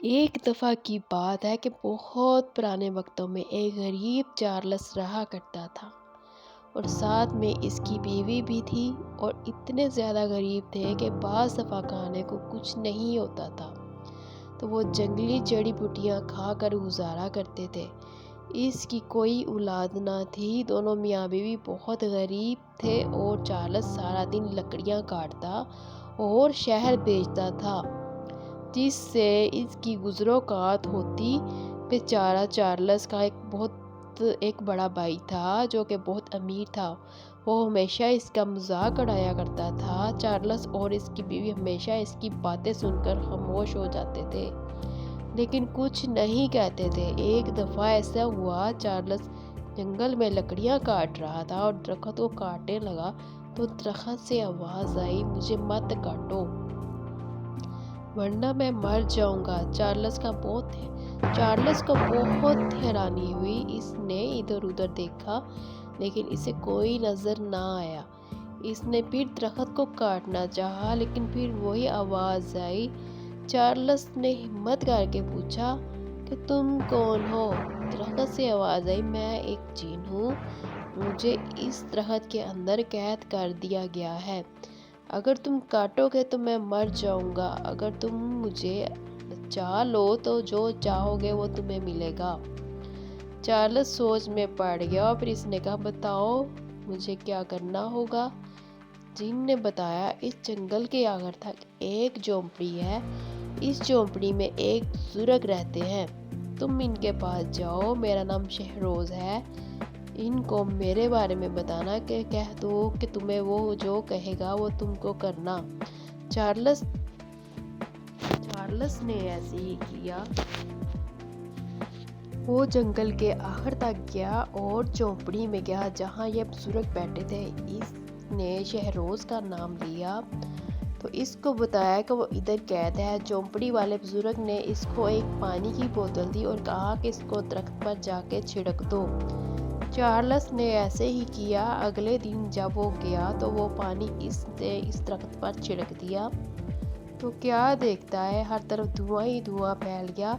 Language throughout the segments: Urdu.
ایک دفعہ کی بات ہے کہ بہت پرانے وقتوں میں ایک غریب چارلس رہا کرتا تھا اور ساتھ میں اس کی بیوی بھی تھی، اور اتنے زیادہ غریب تھے کہ بعض دفعہ کھانے کو کچھ نہیں ہوتا تھا تو وہ جنگلی جڑی بوٹیاں کھا کر گزارا کرتے تھے۔ اس کی کوئی اولاد نہ تھی، دونوں میاں بیوی بہت غریب تھے اور چارلس سارا دن لکڑیاں کاٹتا اور شہد بیچتا تھا جس سے اس کی گزر اوقات ہوتی۔ بیچارہ چارلس کا ایک بڑا بھائی تھا جو کہ بہت امیر تھا، وہ ہمیشہ اس کا مذاق اڑایا کرتا تھا۔ چارلس اور اس کی بیوی ہمیشہ اس کی باتیں سن کر خاموش ہو جاتے تھے لیکن کچھ نہیں کہتے تھے۔ ایک دفعہ ایسا ہوا، چارلس جنگل میں لکڑیاں کاٹ رہا تھا اور درخت کو کاٹنے لگا تو درخت سے آواز آئی، "مجھے مت کاٹو ورنہ میں مر جاؤں گا۔" چارلس کو بہت حیرانی ہوئی۔ اس نے ادھر ادھر دیکھا لیکن اسے کوئی نظر نہ آیا۔ اس نے پھر درخت کو کاٹنا چاہا لیکن پھر وہی آواز آئی۔ چارلس نے ہمت کر کے پوچھا کہ "تم کون ہو؟" درخت سے آواز آئی، "میں ایک جن ہوں، مجھے اس درخت کے اندر قید کر دیا گیا ہے۔ اگر تم کاٹو گے تو میں مر جاؤں گا، اگر تم مجھے بچا لو تو جو چاہو گے وہ تمہیں ملے گا۔" چارلس سوچ میں پڑ گیا اور پھر اس نے کہا، "بتاؤ مجھے کیا کرنا ہوگا؟" جن نے بتایا، "اس جنگل کے آخر تک ایک جھونپڑی ہے، اس جھونپڑی میں ایک بزرگ رہتے ہیں، تم ان کے پاس جاؤ، میرا نام شہروز ہے، ان کو میرے بارے میں بتانا کہ کہہ دو کہ تمہیں وہ جو کہے گا وہ تم کو کرنا۔" چارلس نے ایسے ہی کیا۔ وہ جنگل کے آخر تک گیا اور جھونپڑی میں گیا جہاں یہ بزرگ بیٹھے تھے۔ اس نے شہروز کا نام لیا تو اس کو بتایا کہ وہ ادھر قید ہے۔ جھونپڑی والے بزرگ نے اس کو ایک پانی کی بوتل دی اور کہا کہ اس کو درخت پر جا کے چھڑک دو۔ چارلس نے ایسے ہی کیا۔ اگلے دن جب وہ گیا تو وہ پانی اس نے اس درخت پر چھڑک دیا تو کیا دیکھتا ہے، ہر طرف دھواں ہی دھواں پھیل گیا۔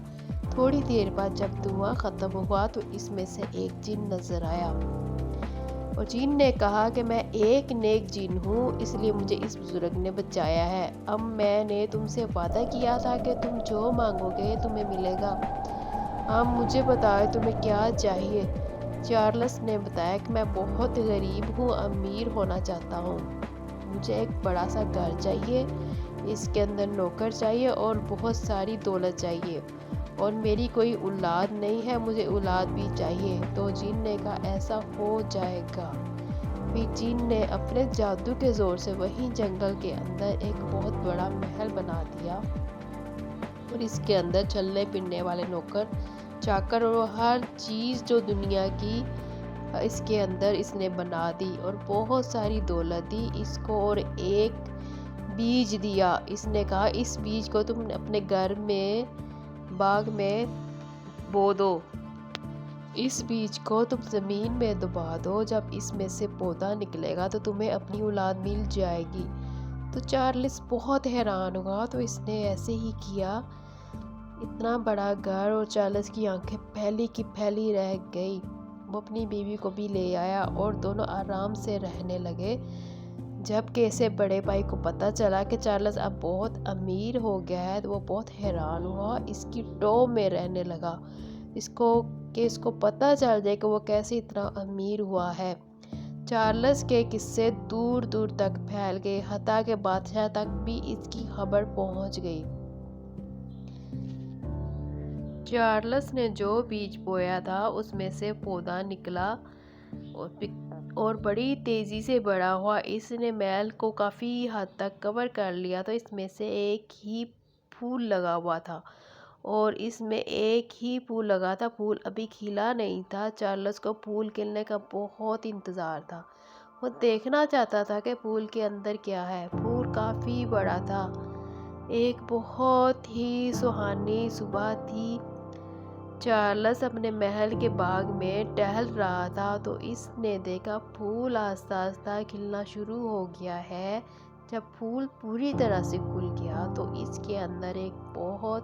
تھوڑی دیر بعد جب دھواں ختم ہوا تو اس میں سے ایک جن نظر آیا اور جن نے کہا کہ "میں ایک نیک جن ہوں، اس لیے مجھے اس بزرگ نے بچایا ہے۔ اب میں نے تم سے وعدہ کیا تھا کہ تم جو مانگو گے تمہیں ملے گا، اب مجھے بتاؤ تمہیں کیا چاہیے۔" چارلس نے بتایا کہ "میں بہت غریب ہوں، امیر ہونا چاہتا ہوں، مجھے ایک بڑا سا گھر چاہیے، اس کے اندر نوکر چاہیے اور بہت ساری دولت چاہیے، اور میری کوئی اولاد نہیں ہے، مجھے اولاد بھی چاہیے۔" تو جن نے کہا، "ایسا ہو جائے گا۔" پھر جن نے اپنے جادو کے زور سے وہیں جنگل کے اندر ایک بہت بڑا محل بنا دیا اور اس کے اندر چلنے پھرنے والے نوکر چاکر اور ہر چیز جو دنیا کی اس کے اندر اس نے بنا دی اور بہت ساری دولت دی اس کو، اور ایک بیج دیا۔ اس نے کہا، "اس بیج کو تم اپنے گھر میں باغ میں بو دو، اس بیج کو تم زمین میں دبا دو، جب اس میں سے پودا نکلے گا تو تمہیں اپنی اولاد مل جائے گی۔" تو چارلس بہت حیران ہوا تو اس نے ایسے ہی کیا۔ اتنا بڑا گھر اور چارلس کی آنکھیں پھیلی کی پھیلی رہ گئی۔ وہ اپنی بیوی کو بھی لے آیا اور دونوں آرام سے رہنے لگے۔ جب کہ اسے بڑے بھائی کو پتہ چلا کہ چارلس اب بہت امیر ہو گیا ہے تو وہ بہت حیران ہوا، اس کی ٹو میں رہنے لگا اس کو پتہ چل جائے کہ وہ کیسے اتنا امیر ہوا ہے۔ چارلس کے قصے دور دور تک پھیل گئے، حتیٰ کہ بادشاہ تک بھی اس کی خبر پہنچ گئی۔ چارلس نے جو بیج بویا تھا اس میں سے پودا نکلا اور بڑی تیزی سے بڑا ہوا۔ اس نے محل کو کافی حد تک کور کر لیا تو اس میں سے ایک ہی پھول لگا ہوا تھا اور اس میں ایک ہی پھول لگا تھا، پھول ابھی کھلا نہیں تھا۔ چارلس کو پھول کھلنے کا بہت انتظار تھا، وہ دیکھنا چاہتا تھا کہ پھول کے اندر کیا ہے۔ پھول کافی بڑا تھا۔ ایک بہت ہی سہانی صبح تھی۔ چارلس اپنے محل کے باغ میں ٹہل رہا تھا تو اس نے دیکھا پھول آہستہ آہستہ کھلنا شروع ہو گیا ہے۔ جب پھول پوری طرح سے کھل گیا تو اس کے اندر ایک بہت